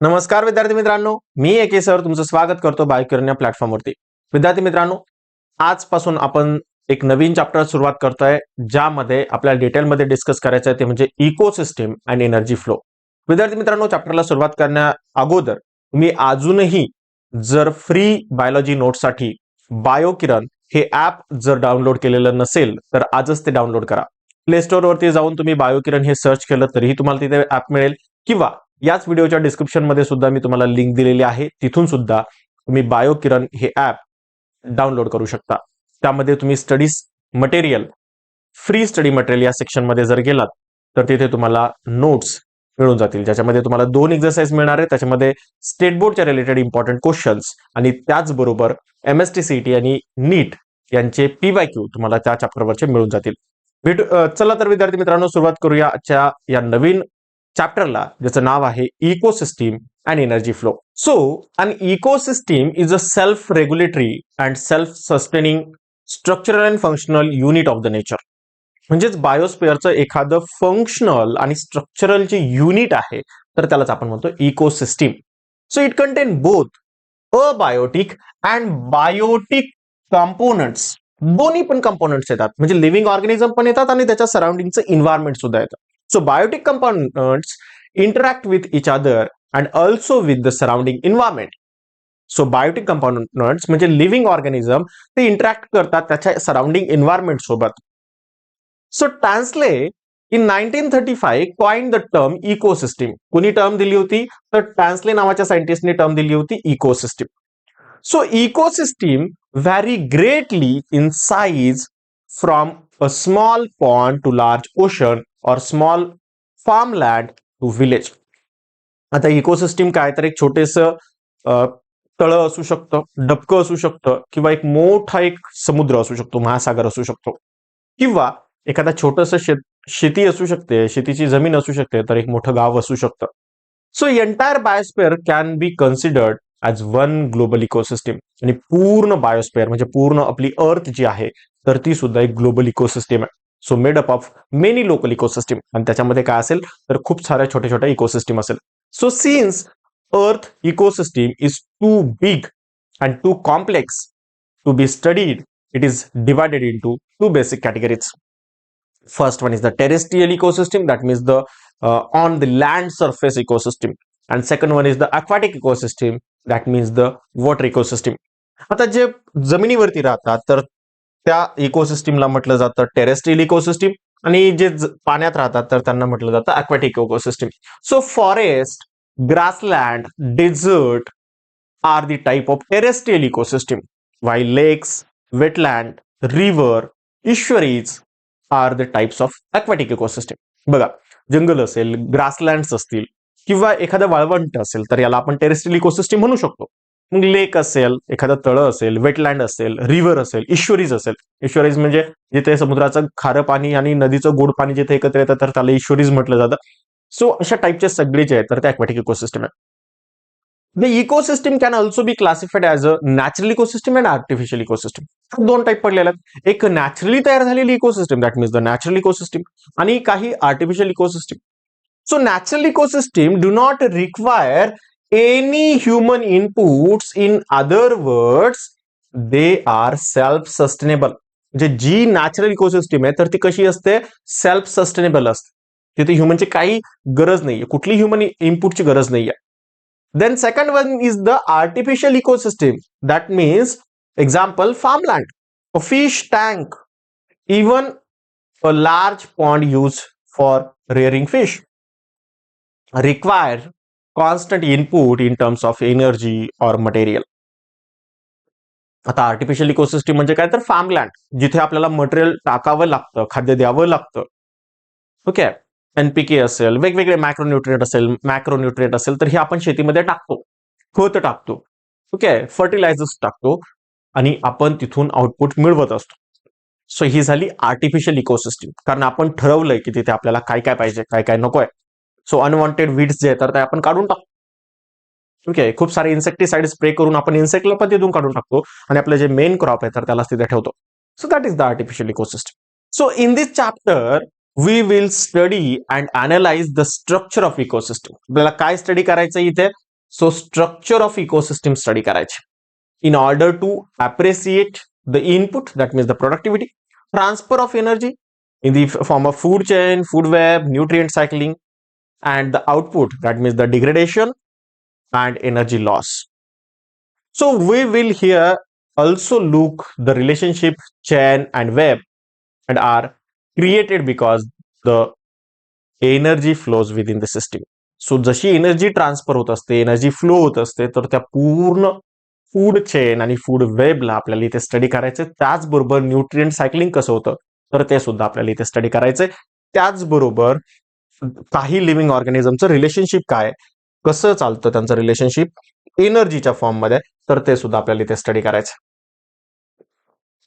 नमस्कार विद्यार्थी मित्रांनो, मी एके सर तुमचं स्वागत करतो बायोकिरण या प्लॅटफॉर्मवरती. विद्यार्थी मित्रांनो, आजपासून आपण एक नवीन चॅप्टर सुरुवात करतोय, ज्यामध्ये आपल्याला डिटेलमध्ये डिस्कस करायचं आहे ते म्हणजे इकोसिस्टीम अँड एनर्जी फ्लो. विद्यार्थी मित्रांनो, चॅप्टरला सुरुवात करण्या अगोदर तुम्ही अजूनही जर फ्री बायोलॉजी नोट्ससाठी बायोकिरण हे ऍप जर डाउनलोड केलेलं नसेल तर आजच ते डाउनलोड करा. प्ले स्टोअर वरती जाऊन तुम्ही बायोकिरण हे सर्च केलं तरीही तुम्हाला तिथे ऍप मिळेल, किंवा याच व्हिडिओच्या डिस्क्रिप्शन मध्ये सुद्धा मी तुम्हाला लिंक दिलेली आहे, तिथून सुद्धा तुम्ही बायोकिरण हे ऍप डाउनलोड करू शकता. त्यामध्ये तुम्ही studies material, free study material या सेक्शन मध्ये जर गेलात तर तिथे तुम्हाला नोट्स मिळून जातील, ज्याच्यामध्ये तुम्हाला 2 एक्सरसाइज मिळणार आहे. त्याच्यामध्ये स्टेट बोर्डच्या रिलेटेड इम्पॉर्टंट क्वेश्चन्स आणि त्याचबरोबर MST CET आणि नीट यांचे PYQ तुम्हाला त्या चॅप्टरवरचे मिळून जातील. चला तर विद्यार्थी मित्रांनो, सुरुवात करूया आजच्या या नवीन चॅप्टरला, ज्याचं नाव आहे ecosystem and energy flow. So an ecosystem is a self regulatory and self sustaining structural and functional unit of the nature. म्हणजेच बायोस्फिअरचं एखादं फंक्शनल आणि स्ट्रक्चरल जे युनिट आहे तर त्यालाच आपण म्हणतो ecosystem. So it contain both abiotic and biotic components. दोन्ही पण कंपोनंट्स येतात, म्हणजे लिव्हिंग ऑर्गॅनिझम पण येतात आणि त्याच्या सराउंडिंगचं इन्व्हायरमेंट सुद्धा येतं. So biotic components interact with each other and also with the surrounding environment. So biotic components म्हणजे लिव्हिंग ऑर्गॅनिझम ते इंटरॅक्ट करतात त्याच्या सराउंडिंग एन्व्हायरमेंट सोबत. So Tansley in 1935 coined the term ecosystem. कुणी टर्म दिली होती तर टान्सले नावाच्या सायंटिस्टने टर्म दिली होती ecosystem. So ecosystem vary greatly in size from a small pond to large ocean or small farmland to village. आता इकोसिस्टीम काय तर एक छोटेस तळं असू शकतं, डबकं असू शकतं, किंवा एक मोठा एक समुद्र असू शकतो, महासागर असू शकतो, किंवा एखादा छोटस शेती असू शकते, शेतीची जमीन असू शकते, तर एक मोठं गाव असू शकतं. So entire biosphere can be considered as one global ecosystem. आणि पूर्ण बायोस्फिअर म्हणजे पूर्ण आपली अर्थ जी आहे तर ती सुद्धा एक ग्लोबल इकोसिस्टीम आहे. So made up of many local ecosystem. आणि त्याच्यामध्ये काय असेल तर खूप साऱ्या छोट्या छोट्या इकोसिस्टीम असेल. So since earth ecosystem is too big and too complex to be studied, it is divided into two basic categories. First one is the terrestrial ecosystem, that means the on the land surface ecosystem, and second one is the aquatic ecosystem, that means the water ecosystem. आता जे जमिनीवरती राहतात तर त्या इकोसिस्टीमला म्हटलं जातं terrestrial ecosystem, आणि जे पाण्यात राहतात तर त्यांना म्हटलं जातं aquatic ecosystem. So forest, grassland, desert are the type of terrestrial ecosystem, while lakes, wetland, river, estuaries are the types of aquatic ecosystem. बघा, जंगल असेल, ग्रासलँड्स असतील, किंवा एखादा वाळवंट असेल तर याला आपण टेरेस्ट्रियल इकोसिस्टीम म्हणू शकतो. मग लेक असेल, एखादं तळं असेल, वेटलँड असेल, रिव्हर असेल, इश्वरीज असेल. इश्वरीज म्हणजे जिथे समुद्राचं खारं पाणी आणि नदीचं गोड पाणी जिथे एकत्र येतं तर त्याला इश्वरीज म्हटलं जातं. सो अशा टाईपचे सगळे जे आहेत तर ते aquatic इकोसिस्टम आहे. The ecosystem can also be classified as a natural ecosystem and artificial ecosystem. दोन टाईप पडलेले आहेत. एक नॅचरली तयार झालेली ecosystem, that means the natural ecosystem, आणि काही artificial ecosystem. So natural ecosystem do not require any human inputs. In other words they are self sustainable. म्हणजे जी natural ecosystem आहे तर ती कशी असते, सेल्फ सस्टेनेबल असते. तिथे ह्युमनची काही गरज नाहीये, कुठली ह्युमन इनपुटची गरज नाहीये. Then second one is the artificial ecosystem. That means, example, farmland, a fish tank, even a large pond used for rearing fish require constant input in terms of energy or material. आता artificial ecosystem म्हणजे काय तर फार्मलँड, जिथे आपल्याला material टाकावं लागतं, खाद्य द्यावं लागतं. ओके, NPK असेल, वेगवेगळे मॅक्रोन्यूट्रिएंट असेल तर हे आपण शेतीमध्ये टाकतो, खत टाकतो, ओके, फर्टिलायझर्स टाकतो, आणि आपण तिथून आउटपुट मिळवत असतो. सो ही झाली आर्टिफिशियल इकोसिस्टम, कारण आपण ठरवलंय की तिथे आपल्याला काय काय पाहिजे, काय काय नकोय. सो अनवॉन्टेड वीड्स जे तर ते आपण काढून टाकतो. ओके, खूप सारे इन्सेक्टिसाइड स्प्रे करून आपण इन्सेक्टला पण तिथून काढून टाकतो आणि आपलं जे मेन क्रॉप आहे तर त्याला तिथे ठेवतो. So that is the artificial ecosystem. So in this chapter we will study and analyze the structure of ecosystem. आपल्याला काय स्टडी करायचं इथे so structure of ecosystem study करायचे in order to appreciate the input that means the productivity, transfer of energy in the form of food chain, food web, nutrient cycling, and the output, that means the degradation and energy loss. So we will here also look the relationship chain and web and are created because the energy flows within the system. So जशी energy transfer होत असते, energy flow होत असते, तर त्या पूर्ण food chain आणि food वेबला आपल्याला इथे स्टडी करायचं. त्याचबरोबर न्यूट्रिएंट सायकलिंग कसं होतं तर ते सुद्धा आपल्याला इथे स्टडी करायचंय. त्याचबरोबर काही लिव्हिंग ऑर्गॅनिझमचं रिलेशनशिप काय, कसं चालतं त्यांचं रिलेशनशिप एनर्जीच्या फॉर्ममध्ये, तर ते सुद्धा आपल्याला इथे स्टडी करायचं.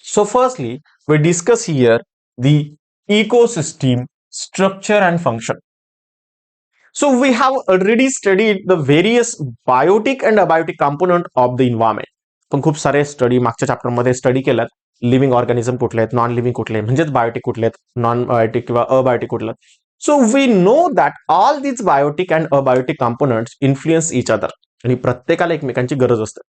So firstly we discuss here the ecosystem structure and function. So we have already studied the various biotic and abiotic component of the environment. पण खूप सारे स्टडी मागच्या चॅप्टर मध्ये स्टडी केल्यात. लिव्हिंग ऑर्गॅनिझम कुठले आहेत, नॉन लिव्हिंग कुठले आहेत, म्हणजेच बायोटिक कुठले आहेत, नॉन बायोटिक किंवा अबायोटिक कुठले आहेत. So we know that all these biotic and abiotic components influence each other आणि प्रत्येकाला एकमेकांची गरज असते.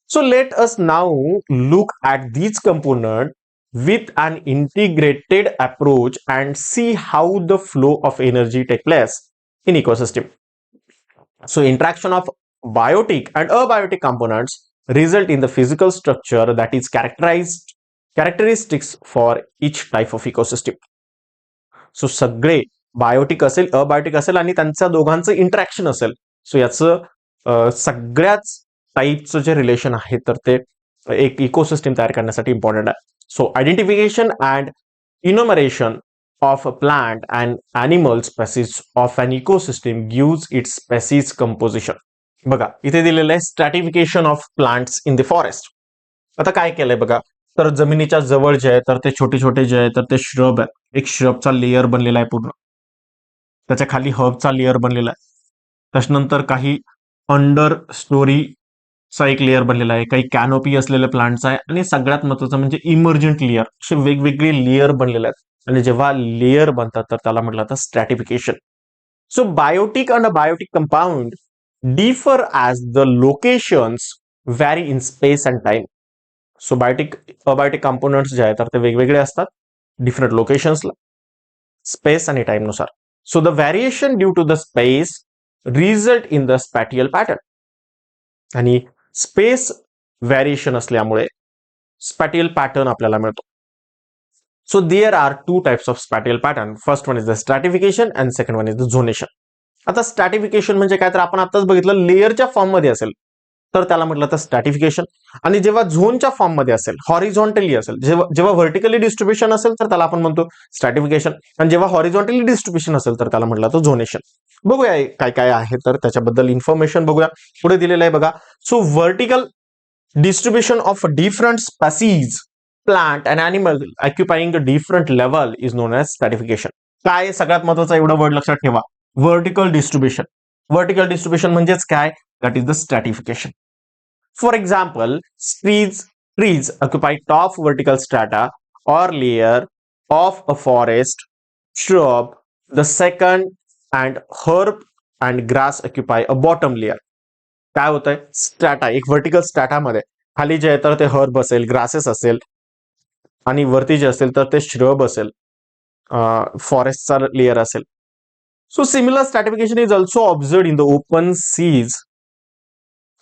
So let us now look at these component with an integrated approach and see how the flow of energy take place in ecosystem. So interaction of biotic and abiotic components result in the physical structure that is characteristics for each type of ecosystem. So सगळे Biotique असेल, abiotic असेल आणि त्यांच्या दोघांचं interaction असेल. So याचं सगळ्याच टाईपचं जे रिलेशन आहे तर ते एक इकोसिस्टम तयार करण्यासाठी इम्पॉर्टंट आहे. So identification and enumeration of a plant and animal species of an ecosystem gives its species composition. बघा इथे दिलेलं आहे स्ट्रॅटिफिकेशन of plants in the forest. आता काय केलंय बघा, तर जमिनीच्या जवळ जे आहे तर ते छोटे छोटे जे आहे तर ते श्रब आहे. एक श्रबचा लेअर बनलेला आहे पूर्ण, त्याच्या खाली हर्बचा लेअर बनलेला आहे. त्याच्यानंतर काही अंडर स्टोरी चा एक लेअर बनलेला आहे, काही कॅनोपी असलेल्या प्लांटचा आहे आणि सगळ्यात महत्त्वाचं म्हणजे इमर्जंट लेअर. असे वेगवेगळे लेअर बनलेले आहेत आणि जेव्हा लेअर बनतात तर त्याला म्हटलं जातं stratification. So biotic and biotic compound differ as the locations vary in space and time. So biotic abiotic components जे आहेत तर ते वेगवेगळे असतात डिफरंट लोकेशन्सला, स्पेस आणि टाइम नुसार. So the variation due to the space result in the spatial pattern. आणि स्पेस व्हॅरिएशन असल्यामुळे स्पॅटियल पॅटर्न आपल्याला मिळतो. So there are two types of spatial pattern. First one is the stratification and second one is the zonation. आता stratification म्हणजे काय, तर आपण आताच बघितलं लेअरच्या फॉर्म मध्ये असेल तर त्याला म्हटलं तर स्ट्रॅटिफिकेशन. आणि जेव्हा झोनच्या फॉर्म मध्ये असेल, हॉरिझॉन्टली असेल, जेव्हा व्हर्टिकली डिस्ट्रीब्युशन असेल तर त्याला आपण म्हणतो स्ट्रॅटिफिकेशन, आणि जेव्हा हॉरिझॉन्टली डिस्ट्रीब्युशन असेल तर त्याला म्हटलं तर झोनेशन. बघूया काय काय आहे तर त्याच्याबद्दल इन्फॉर्मेशन बघूया. पुढे दिलेलं आहे बघा. So vertical distribution of different species plant and animal occupying a different level is known as stratification. काय सगळ्यात महत्वाचा एवढा वर्ड लक्षात ठेवा, व्हर्टिकल डिस्ट्रीब्युशन. व्हर्टिकल डिस्ट्रीब्युशन म्हणजेच काय, that is the स्ट्रॅटिफिकेशन. For example trees occupy top vertical strata or layer of a forest, shrub. The second and herb and grass occupy a bottom layer. काय होतंय, स्ट्रॅटा एक vertical स्ट्रॅटामध्ये खाली जे आहे तर ते हर्ब असेल, ग्रासेस असेल आणि वरती जे असेल तर ते श्रब असेल, फॉरेस्टचा लेअर असेल. So similar stratification is also observed in the open seas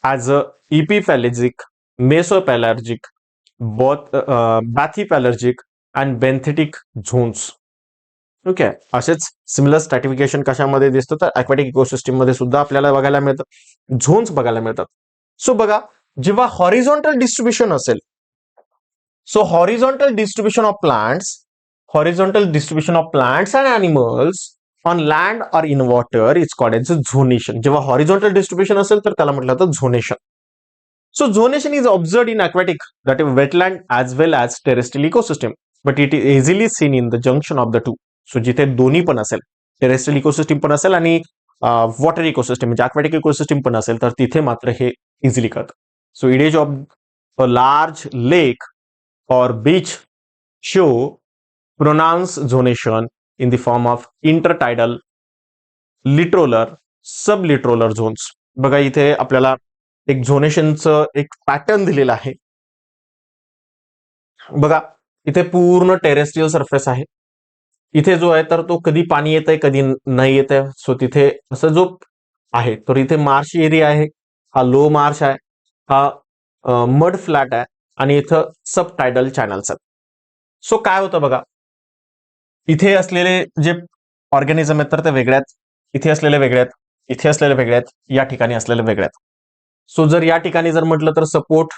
as a epipelagic, mesopelagic, bathypelagic and benthitic zones. Okay, असेच सिमिलर स्ट्रॅटिफिकेशन कशामध्ये दिसतं तर अक्वॅटिक इकोसिस्टम मध्ये सुद्धा आपल्याला बघायला मिळतं, झोन्स बघायला मिळतात. सो बघा, जेव्हा हॉरिझॉन्टल डिस्ट्रीब्युशन असेल, so horizontal distribution of plants and animals on land or in water is called as zonation. जेव्हा हॉरिझॉन्टल डिस्ट्रीब्युशन असेल तर त्याला म्हटलं जातं zonation. So zonation is observed in aquatic, that is wetland as well as terrestrial ecosystem, but it is easily seen in the junction of the two. So जिथे दोन्ही पण असेल, टेरेस्ट्रियल इकोसिस्टम पण असेल आणि वॉटर इकोसिस्टम म्हणजे aquatic ecosystem पण असेल तर तिथे मात्र हे इझिली कळतं. So image of a large lake or beach show pronounced zonation in the form of intertidal, littoral, sublittoral zones. बघा इथे आपल्याला एक झोनेशनचं एक पॅटर्न दिलेलं आहे. बघा इथे पूर्ण टेरेस्ट्रियल सरफेस आहे. इथे जो आहे तर तो कधी पाणी येत आहे कधी नाही येत आहे. सो तिथे असं जो आहे तर इथे मार्श एरिया आहे, हा लो मार्श आहे, हा मड फ्लॅट आहे आणि इथं सब टायडल चॅनल्स आहेत. सो काय होतं बघा, इथे असलेले जे ऑर्गॅनिझम आहेत तर ते वेगळ्यात, इथे असलेले वेगळ्यात, इथे असलेले वेगळ्यात, या ठिकाणी असलेले वेगळ्यात. सो जर या ठिकाणी जर म्हटलं तर support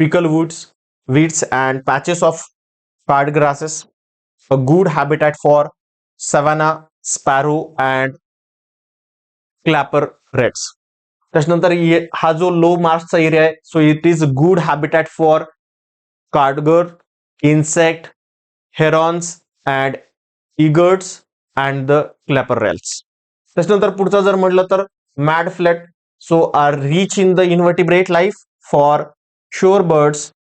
pickle woods, weeds and patches of park grasses, a good habitat for savanna sparrow and clapper reds. त्याच्यानंतर हा जो लो मार्क्सचा एरिया आहे, so it is good habitat for कार्डगर, insect, herons and egrets and the clapper rails. त्याच्यानंतर पुढचं जर म्हटलं तर mud flat, so are rich in the invertebrate life for shore birds,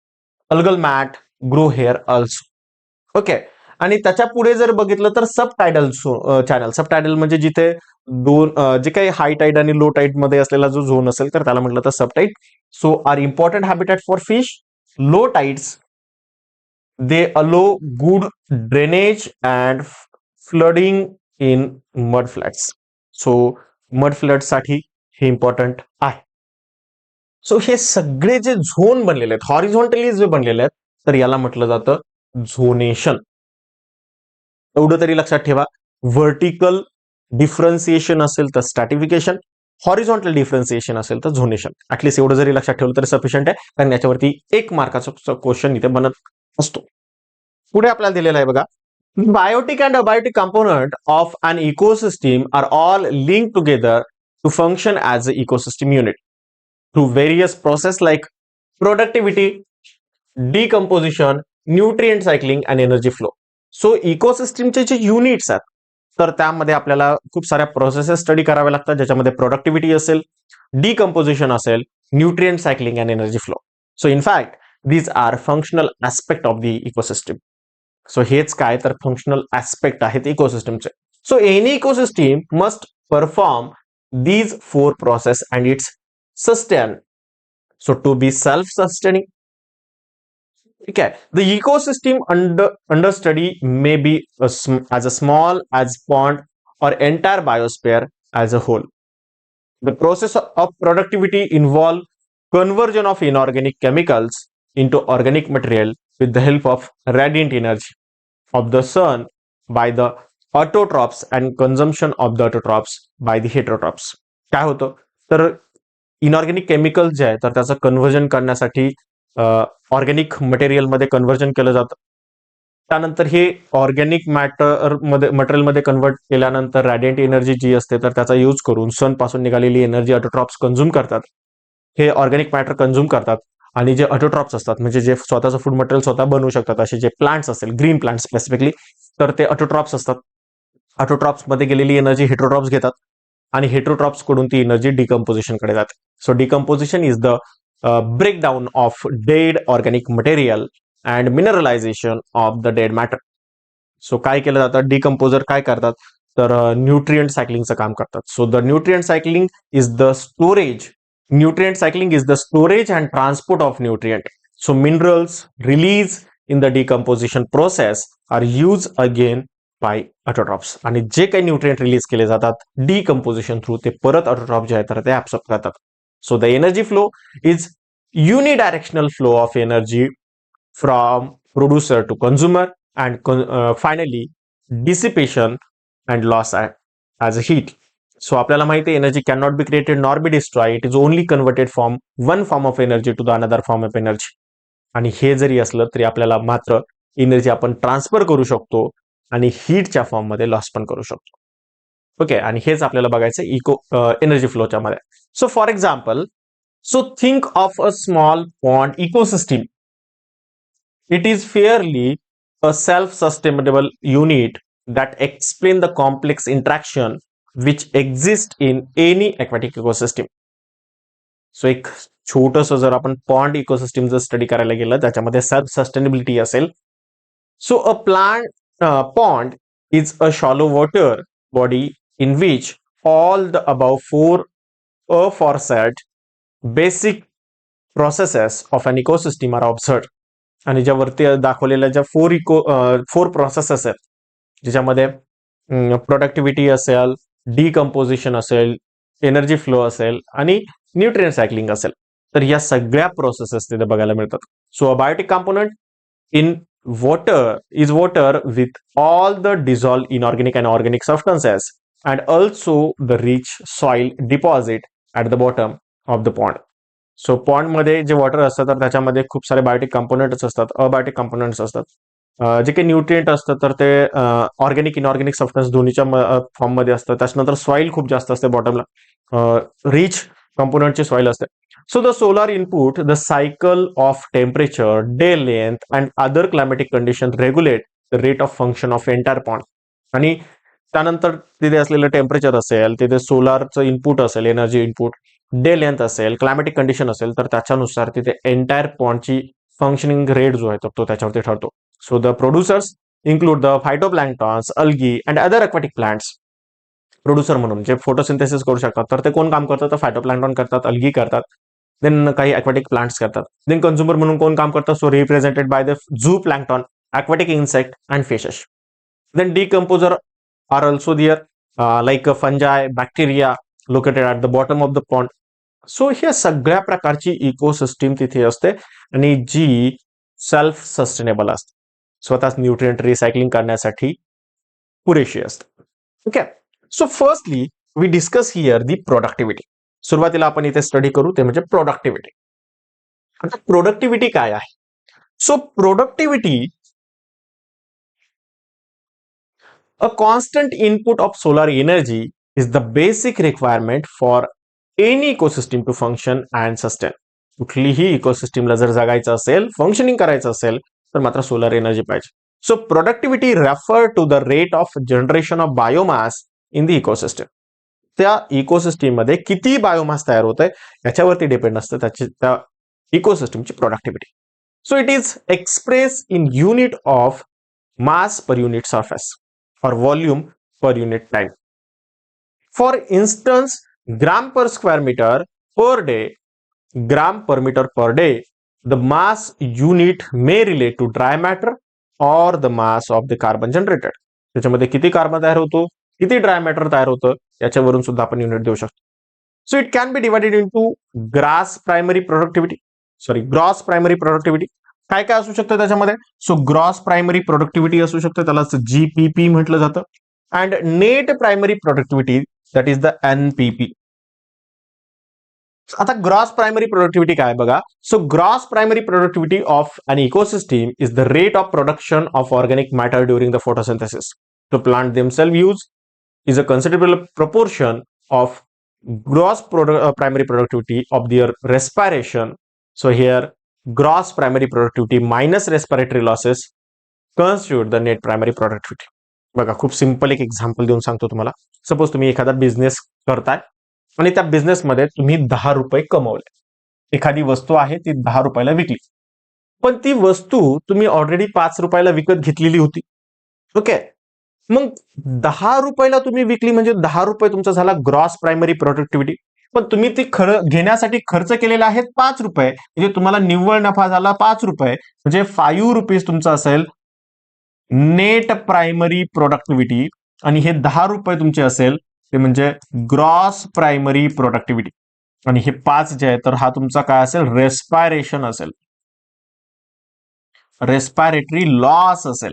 algal mat, grow here also. Okay. आणि त्याच्या पुढे जर बघितलं तर sub tidal channel, sub tidal म्हणजे जिथे दोन जे काही हाय टाईड आणि लो टाईड मध्ये असलेला जो झोन असेल तर त्याला म्हटलं तर sub tide. So are important habitat for fish. Low tides they allow good drainage and flooding in mud flats. So mud flood साठी हे इम्पॉर्टंट आहे. सो हे सगळे जे झोन बनलेले आहेत हॉरिझॉन्टली जे बनलेले आहेत तर याला म्हटलं जातं झोनेशन. एवढं तरी लक्षात ठेवा. व्हर्टिकल डिफरन्सिएशन असेल तर स्ट्रॅटिफिकेशन, हॉरिझॉन्टल डिफरन्सिएशन असेल तर झोनेशन. ऍटलीस्ट एवढं जरी लक्षात ठेवलं तरी सफिशियंट आहे, कारण याच्यावरती 1 मार्काचा क्वेश्चन इथे बनत असतो. पुढे आपल्याला दिलेला आहे बघा, biotic and abiotic component of an ecosystem are all link together to function as a ecosystem unit through various process like productivity, decomposition, nutrient cycling and energy flow. So इकोसिस्टमचे जे युनिट्स आहेत तर त्यामध्ये आपल्याला खूप साऱ्या प्रोसेसेस स्टडी कराव्या लागतात, ज्याच्यामध्ये प्रोडक्टिव्हिटी असेल, डिकम्पोजिशन असेल, nutrient cycling and energy flow. So in fact these are functional aspect of the ecosystem. So हेच काय तर फंक्शनल ऍस्पेक्ट आहेत इकोसिस्टमचे. So any ecosystem must perform these 4 process and it's sustain. So to be self sustaining. ठीक आहे. The ecosystem under study may be as small as pond or entire biosphere as a whole. The process of productivity involve conversion of inorganic chemicals into organic material with the help of radiant energy of the sun by the autotrophs and consumption of the autotrophs by the heterotrophs. काय होतं तर inorganic chemical जे आहे तर त्याचं conversion करण्यासाठी organic मटेरियलमध्ये conversion केलं जातं. त्यानंतर हे ऑर्गॅनिक मटेरियलमध्ये कन्व्हर्ट केल्यानंतर रॅडियंट एनर्जी जी असते तर त्याचा यूज करून सन पासून निघालेली एनर्जी ऑटोट्रॉप्स कंझ्युम करतात. हे ऑर्गॅनिक मॅटर कंझ्युम करतात आणि जे ऑटोट्रॉप्स असतात म्हणजे जे स्वतःचं फूड मटेरियल स्वतः बनवू शकतात असे जे प्लांट्स असेल, ग्रीन प्लांट स्पेसिफिकली, तर ते ऑटोट्रॉप्स असतात. ऑटोट्रॉप्स मध्ये गेलेली एनर्जी हेट्रोट्रॉप्स घेतात आणि हेट्रोट्रॉप्स कडून ती एनर्जी डिकम्पोजिशन कडे जाते. So decomposition is the breakdown of dead organic material and mineralisation of the dead matter. So काय केलं जातं, डिकम्पोजर काय करतात तर न्यूट्रिएंट सायकलिंगचं काम करतात. So the nutrient cycling is the storage. Nutrient cycling is the storage and transport of nutrient. So minerals released in the decomposition process are used again by autotrophs. आणि जे काही न्यूट्रिएंट रिलीज केले जातात decomposition through ते परत autotroph जे आहे तर ते ऍब्सॉर्ब करतात. So the energy flow is unidirectional flow of energy from producer to consumer and finally dissipation and loss as a heat. So आपल्याला माहिती आहे energy can not be created nor be destroy. It is only converted from one form of energy to the another form of energy. आणि हे जरी असलं तरी आपल्याला मात्र एनर्जी आपण ट्रान्सफर करू शकतो आणि हीटच्या फॉर्म मध्ये लॉस पण करू शकतो. ओके. आणि हेच आपल्याला बघायचं इको एनर्जी फ्लोच्या मध्ये. So for example, so think of a small pond ecosystem. It is fairly a self sustainable unit that explain the complex interaction which exist in any aquatic ecosystem. So एक छोटस जर आपण pond ecosystem जर study करायला गेलं त्याच्यामध्ये self sustainability असेल. So a plant pond is a shallow water body in which all the above 4 aforesaid basic processes of an ecosystem are observed. आणि ज्या वरती दाखवलेल्या ज्या फोर प्रोसेसेस आहेत, ज्याच्यामध्ये प्रोडक्टिव्हिटी असेल, डिकम्पोजिशन असेल, एनर्जी फ्लो असेल आणि न्यूट्रिएंट सायकलिंग असेल, तर या सगळ्या प्रोसेसेस तिथे बघायला मिळतात. So a biotic component in water with all the dissolved inorganic and organic substances and also the rich soil deposit at the bottom of the pond. So pond मध्ये जे water असतं तर त्याच्यामध्ये खूप सारे बायोटिक कंपोनेंट्स असतात, abiotic components असतात. जे काही न्यूट्रिएंट असतं तर ते ऑर्गॅनिक इनऑर्गॅनिक सबस्टन्स दोन्हीच्या फॉर्म मध्ये असतं. त्याच्यानंतर सॉइल खूप जास्त असते बॉटमला, रिच कंपोनेंटची सॉइल असते. So the solar input, the cycle of temperature, day length and other climatic conditions regulate the rate of function of entire pond. आणि त्यानंतर तिथे असलेलं टेम्परेचर असेल, तिथे सोलारचं इनपुट असेल, एनर्जी इनपुट, डे लेंथ असेल, क्लायमॅटिक कंडिशन असेल, तर त्याच्यानुसार तिथे एंटायर पॉन्डची फंक्शनिंग रेट जो आहे तो त्याच्यावरती ठरतो. So the producers include the phytoplanktons, algae and other aquatic plants. Producer म्हणून जे फोटोसिंथेसिस करू शकतात, तर ते कोण काम करतात? तर फायटोप्लॅन्क्टॉन करतात, अल्गी करतात, देन काही अक्वॅटिक प्लांट्स करतात. देन कन्झ्युमर म्हणून कोण काम करतात? So represented by the zooplankton, aquatic insect and fishes. Then decomposer are also there, like fungi, bacteria located at the bottom of the pond. So ह्या सगळ्या प्रकारची ecosystem तिथे असते आणि जी सेल्फ सस्टेनेबल असते, स्वतःच न्यूट्रिएंट रिसायकलिंग करण्यासाठी पुरेशी असते. Okay, so firstly we discuss here the productivity. सुरुवातीला आपण इथे स्टडी करू ते म्हणजे प्रोडक्टिव्हिटी. आता प्रोडक्टिव्हिटी काय आहे? So productivity a constant input of solar energy is the basic requirement for any ecosystem to function and sustain. कुठलीही इकोसिस्टीमला जर जगायचं असेल, फंक्शनिंग करायचं असेल, तर मात्र सोलर एनर्जी पाहिजे. So productivity refer to the rate of generation of biomass in the ecosystem. त्या इकोसिस्टीम मध्ये किती बायोमास तयार होत आहे याच्यावरती डिपेंड असतं त्या इकोसिस्टीमची productivity. So it is express in unit of mass per unit surface or volume per unit time. For instance, gram per square meter per day, gram per meter per day, the mass unit may relate to dry matter or the mass of the carbon generated. त्याच्यामध्ये किती carbon तयार होतो, किती dry matter तयार होतं, याच्यावरून सुद्धा आपण युनिट देऊ शकतो. So it can be divided into gross primary productivity. काय काय असू शकतं त्याच्यामध्ये? सो ग्रॉस प्रायमरी प्रोडक्टिव्हिटी असू शकते, त्याला जीपीपी म्हटलं जातं. And net primary productivity, that is the NPP. आता ग्रॉस प्रायमरी प्रोडक्टिव्हिटी काय बघा. So gross primary productivity of an ecosystem is the rate of production of organic matter during the photosynthesis. The plant themselves use is a considerable proportion of gross primary productivity of their respiration. So here gross primary productivity minus respiratory losses constitute the net primary productivity. बघा, खूप simple एक example देऊन सांगतो तुम्हाला. Suppose तुम्ही एखादा business करताय आणि त्या बिझनेसमध्ये तुम्ही 10 रुपये कमवले. एखादी वस्तू आहे ती 10 रुपयाला विकली, पण ती वस्तू तुम्ही ऑलरेडी 5 रुपयाला विकत घेतलेली होती. ओके, मग 10 रुपयाला तुम्ही विकली म्हणजे 10 रुपये तुमचा झाला ग्रॉस प्रायमरी प्रोडक्टिव्हिटी. पण तुम्ही ती घेण्यासाठी खर्च केलेला आहे 5 रुपये, म्हणजे तुम्हाला निव्वळ नफा झाला 5 रुपये, म्हणजे 5 रुपीज तुमचा असेल नेट प्रायमरी प्रोडक्टिव्हिटी. आणि हे 10 रुपये तुमचे असेल ते म्हणजे ग्रॉस प्रायमरी प्रोडक्टिव्हिटी. आणि हे 5 जे आहे तर हा तुमचा काय असेल? रेस्पायरेशन असेल, रेस्पायरेटरी लॉस असेल.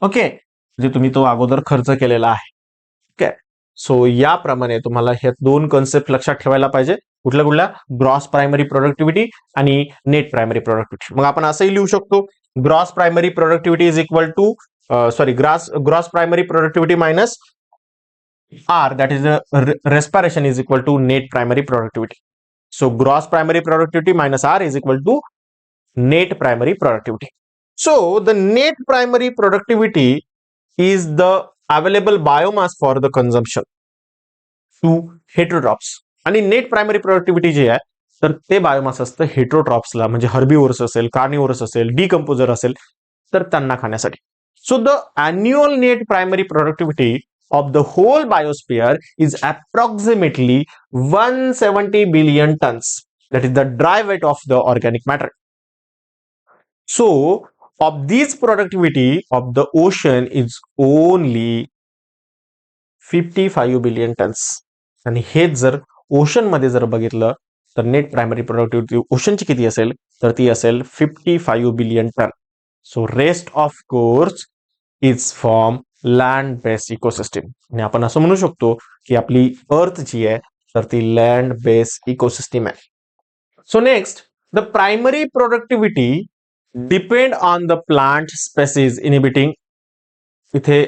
ओके, म्हणजे तुम्ही तो अगोदर खर्च केलेला आहे. ओके, सो याप्रमाणे तुम्हाला हे दोन कन्सेप्ट लक्षात ठेवायला पाहिजे. कुठल्या? ग्रॉस प्रायमरी प्रोडक्टिव्हिटी आणि नेट प्रायमरी प्रोडक्टिव्हिटी. मग आपण असंही लिहू शकतो, gross primary productivity is equal to gross primary productivity minus R, that is respiration is equal to net primary productivity. So gross primary productivity minus R is equal to net primary productivity. So the net primary productivity is the available biomass for the consumption to heterotrophs. आणि net primary productivity जे आहे तर ते biomass असतं हेटेरोट्रॉप्सला, म्हणजे herbivores असेल, carnivorous असेल, decomposer असेल, तर त्यांना खाण्यासाठी. So the annual net primary productivity of the whole biosphere is approximately 170 billion tons. That is the dry weight of the organic matter. So of this productivity of the ocean is only 55 billion tonnes. आणि हेच जर ocean मध्ये जर बघितलं तर net primary productivity ओशनची किती असेल तर ती असेल 55 billion ton. So rest of course is from land based ecosystem. आणि आपण असं म्हणू शकतो की आपली अर्थ जी आहे तर ती लँड बेस्ड इकोसिस्टीम आहे. So next, the primary productivity depend on the plant species inhabiting. इथे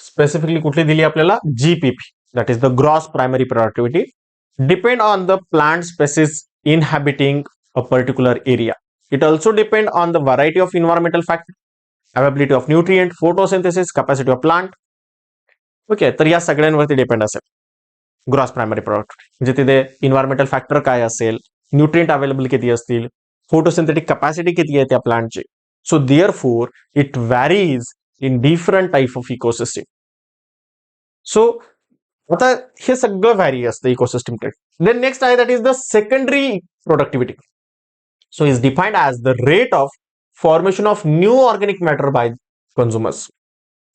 स्पेसिफिकली कुठली दिली आपल्याला GPP, that is the gross primary productivity, depend on the plant species inhabiting a particular area. It also depend on the variety of environmental factor, availability of nutrient, photosynthesis, capacity of plant. Okay, तर या सगळ्यांवरती depend असेल gross primary productivity. म्हणजे तिथे environmental factor काय असेल, nutrient available किती असतील, फोटोसिंथेटिक कॅपॅसिटी किती आहे त्या प्लांटची. So therefore it varies in different type of ecosystem. So आता हे सगळं व्हॅरी असतं इकोसिस्टीम. देन नेक्स्ट आहे that is the secondary productivity. So is defined as the rate of formation of new organic matter by consumers.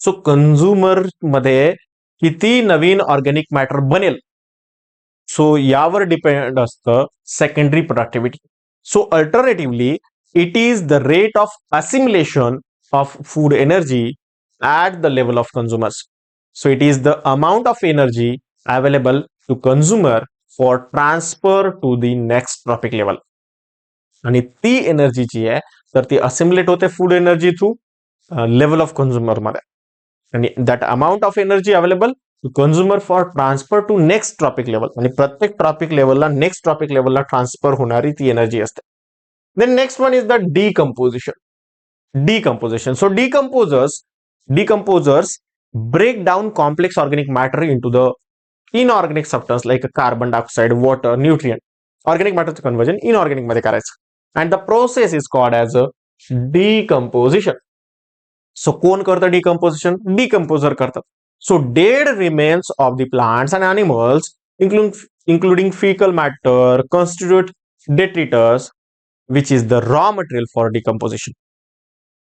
So consumer मध्ये किती नवीन organic matter बनेल, so यावर डिपेंड असतं secondary productivity. So alternatively it is the rate of assimilation of food energy at the level of consumers. So it is the amount of energy available to consumer for transfer to the next trophic level. आणि ती energy जी आहे तर ती assimilate होते food energy through level of consumer मध्ये. आणि that amount of energy available to consumer for transfer to next trophic level. आणि प्रत्येक ट्रॉपिक लेवलला नेक्स्ट ट्रॉपिक लेवलला ट्रान्सफर होणारी ती एनर्जी असते. Then next one is the decomposition. Decomposition. So decomposers break down complex organic matter into the inorganic substance like carbon dioxide, water, nutrient. Organic matter conversion inorganic मध्ये करायचं. And the process is called as a decomposition. So कोण करतं decomposition? Decomposer करतात. So dead remains of the plants and animals including fecal matter constitute detritus which is the raw material for decomposition.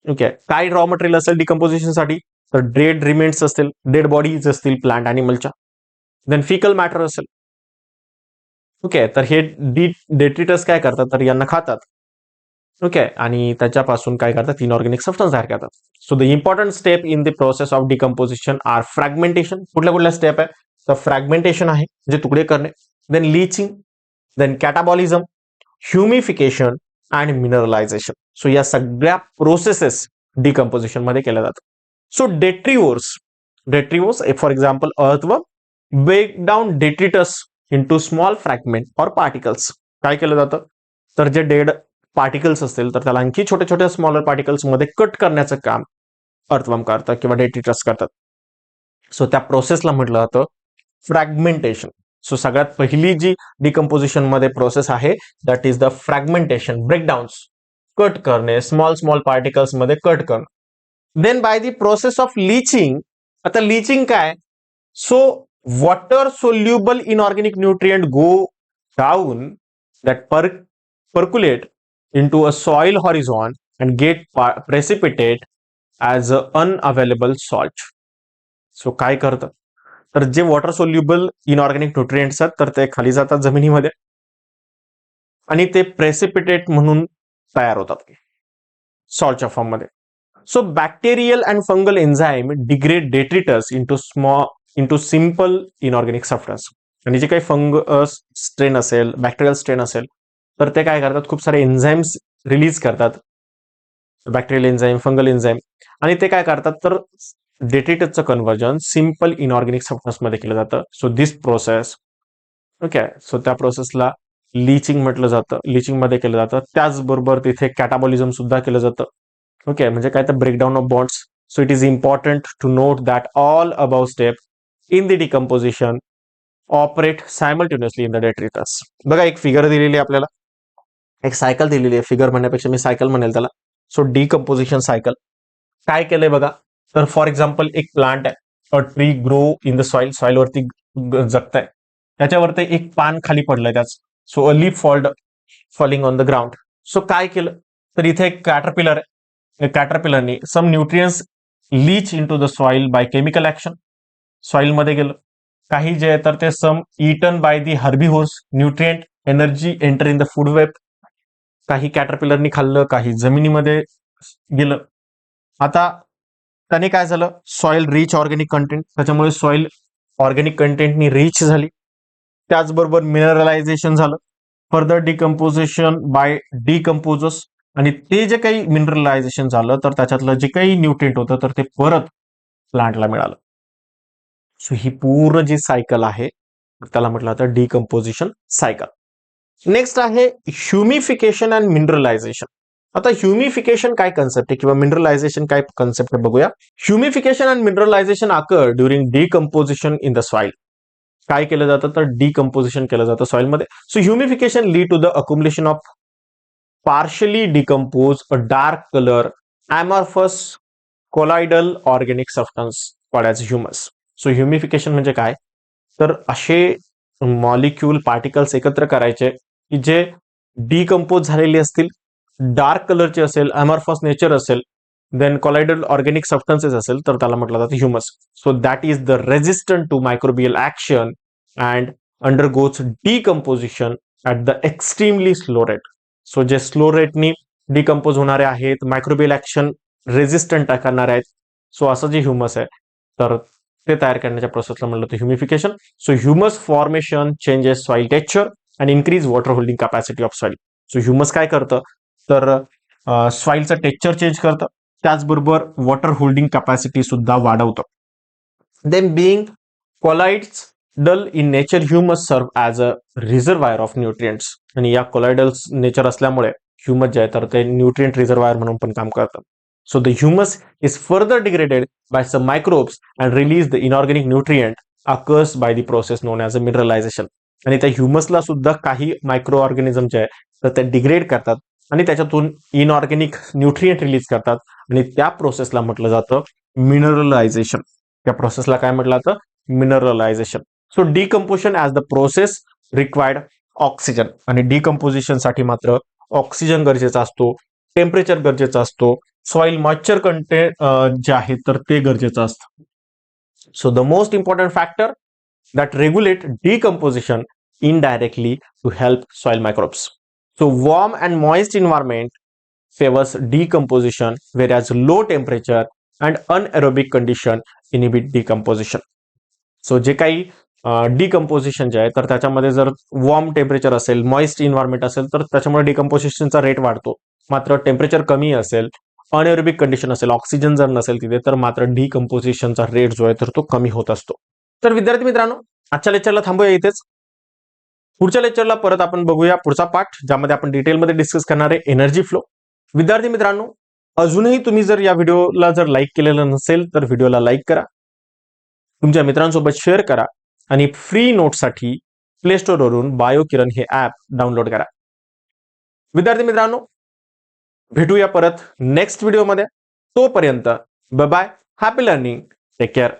Okay, काय raw material असेल decomposition साठी तर dead remains असतील, dead bodies असतील plant अॅनिमलच्या. Then fickle matter असेल. Okay, तर हे detritus काय करतात तर यांना खातात. ओके, आणि त्याच्यापासून काय करतात इनऑर्गॅनिक सबस्टन्स तयार करतात. So the important step in the process of decomposition are fragmentation. कुठल्या कुठल्या स्टेप आहे तर फ्रॅगमेंटेशन आहे जे तुकडे करणे, देन लिचिंग, देन कॅटाबॉलिझम, ह्युमिफिकेशन आणि मिनरलायझेशन. सो या सगळ्या प्रोसेसेस डिकम्पोजिशन मध्ये केल्या जातात. So detritivores for example earthworm break down detritus into small fragment or particles. काय केलं जातं तर जे डेड पार्टिकल्स असतील तर त्याला आणखी छोट्या छोट्या स्मॉलर पार्टिकल्स मध्ये कट करण्याचं काम अर्थवर्म करतात किंवा डेट्रिटस करतात. सो त्या प्रोसेसला म्हटलं जातं फ्रॅगमेंटेशन. सो सगळ्यात पहिली जी डिकम्पोजिशन मध्ये प्रोसेस आहे that is the fragmentation, breakdowns, cut करणे, स्मॉल पार्टिकल्स मध्ये कट करणं. Then by the process of leaching. आता लिचिंग काय, so water soluble inorganic nutrient go down that percolate into a soil horizon and get precipitate as a unavailable salt. So काय करतं तर जे water soluble inorganic nutrients आहेत तर ते खाली जातात जमिनीमध्ये आणि ते प्रेसिपिटेट म्हणून तयार होतात सॉल्टच्या फॉर्म मध्ये. So bacterial and fungal enzyme degrade detritus into simple inorganic substance. आणि जे काही फंगस स्ट्रेन असेल, बॅक्टेरियल स्ट्रेन असेल तर ते काय करतात खूप सारे एन्झाइम्स रिलीज करतात, बॅक्टेरियल एन्झाइम, फंगल एन्झाइम, आणि ते काय करतात तर डेट्रिटसचं कन्व्हर्जन सिम्पल इनऑर्गॅनिक सबस्टन्स मध्ये केलं जातं. So this process, okay, so त्या प्रोसेसला लिचिंग म्हटलं जातं, लिचिंग मध्ये केलं जातं. त्याचबरोबर तिथे कॅटाबॉलिझम सुद्धा केलं जातं. ओके, म्हणजे काय तर breakdown of bonds. So it is important to note that all above step in the decomposition operate simultaneously in the detritus. बघा एक फिगर दिलेली आहे आपल्याला, एक सायकल दिलेली आहे. फिगर म्हणण्यापेक्षा मी सायकल म्हणेल त्याला. सो डिकम्पोजिशन सायकल काय केलंय बघा तर फॉर एक्झाम्पल एक प्लांट आहे, a tree grow in the soil, soil वरती जगताय, त्याच्यावरती एक पान खाली पडलंय त्याच, so a leaf falling on the ground. So काय केलं, तर इथे एक कॅटरपिलर आहे, कॅटरपिलरनी some nutrients leach in to the soil by chemical action, soil मध्ये गेलं. काही जे आहे तर ते some eaten by the herbivores, nutrient energy enter in the food web, काही कॅटरपिलरनी खाल्लं, काही जमिनीमध्ये गेलं. आता त्याने काय झालं, सॉइल रिच ऑर्गॅनिक कंटेंट, त्याच्यामुळे सॉइल ऑर्गॅनिक कंटेंटनी रिच झाली. त्याचबरोबर मिनरलायझेशन झालं, फर्दर डिकम्पोजिशन बाय डिकम्पोजर्स, आणि ते जे काही मिनरलायझेशन झालं तर त्याच्यातलं जे काही न्यूट्रिएंट होतं तर ते परत प्लांटला मिळालं. सो ही पूर्ण जी सायकल आहे त्याला म्हटलं जातं डिकम्पोजिशन सायकल. नेक्स्ट आहे ह्युमिफिकेशन अँड मिनरलायझेशन. आता ह्युमिफिकेशन काय कन्सेप्ट आहे किंवा मिनरलायझेशन काय कन्सेप्ट आहे बघूया. Humification and mineralization occur during decomposition in the soil. काय केलं जातं तर डिकम्पोजिशन केलं जातं सॉइलमध्ये. So humification lead to the accumulation of partially decompose a dark colour amorphous colloidal organic substance called as humus. So humification म्हणजे काय, तर असे मॉलिक्यूल पार्टिकल्स एकत्र करायचे की जे डिकम्पोज झालेले असतील, डार्क कलरचे असेल, ॲमॉर्फस नेचर असेल, देन कोलायडल ऑर्गॅनिक सबस्टन्सेस असेल तर त्याला म्हटलं जातं humus. So that is the resistant to microbial action and undergoes decomposition at the extremely slow rate. So जे स्लो रेटनी डिकम्पोज होणारे आहेत, मायक्रोबियल ऍक्शन रेझिस्टंट करणारे आहेत, सो असं जे ह्युमस आहे तर ते तयार करण्याच्या प्रोसेसला म्हणलं होतं humification. So humus formation changes soil texture and increase water holding capacity of soil. So humus काय करतं तर सॉइलचं टेक्स्चर चेंज करतं, त्याचबरोबर वॉटर होल्डिंग कॅपॅसिटी सुद्धा वाढवतं. Then being colloidal in nature, humus serve as a reservoir of nutrients. आणि या कोलायडल्स nature असल्यामुळे ह्युमस जे आहे तर ते न्यूट्रिएंट रिझर्वायर म्हणून पण काम करतं. So the humus is further degraded by some microbes and release the inorganic nutrient occurs by the process known as a mineralization. आणि त्या ह्युमसला सुद्धा काही मायक्रो ऑर्गॅनिझम जे आहे तर ते डिग्रेड करतात आणि त्याच्यातून इनऑर्गॅनिक न्यूट्रिएंट रिलीज करतात, आणि त्या प्रोसेसला म्हटलं जातं मिनरलायझेशन. त्या प्रोसेसला काय म्हटलं जातं, mineralization. So decomposition as the process required oxygen, आणि डिकम्पोजिशन साठी मात्र ऑक्सिजन गरजेचा असतो, टेम्परेचर गरजेचं असतो, सॉइल मॉइश्चर कंटेंट जे आहे तर ते गरजेचं असतं. So the most important factor that regulate decomposition indirectly to help soil microbes. So warm and moist environment favours decomposition, whereas low temperature and anaerobic condition inhibit decomposition. So जे काही decomposition जे आहे तर त्याच्यामध्ये जर वॉर्म टेम्परेचर असेल, moist environment असेल तर त्याच्यामुळे डिकम्पोजिशनचा रेट वाढतो. मात्र टेम्परेचर कमी असेल, अनएरोबिक कंडिशन असेल, ऑक्सिजन जर नसेल तिथे तर मात्र डिकम्पोजिशनचा रेट जो आहे तर तो कमी होत असतो. तर विद्यार्थी मित्रांनो, आजच्या लेक्चरला थांबूया इथेच. पुढच्या लेक्चरला परत आपण बघूया पुढचा पाठ, ज्यामध्ये आपण डिटेलमध्ये डिस्कस करणार आहे एनर्जी फ्लो. विद्यार्थी मित्रांनो, अजूनही तुम्ही जर या व्हिडिओला जर लाईक केलेलं नसेल तर व्हिडिओला लाईक करा, तुमच्या मित्रांसोबत शेअर करा, आणि फ्री नोटसाठी प्ले स्टोअरवरून बायोकिरण हे ॲप डाउनलोड करा. विद्यार्थी मित्रांनो, भेटूया परत नेक्स्ट व्हिडिओमध्ये. तोपर्यंत bye bye, happy learning, take care.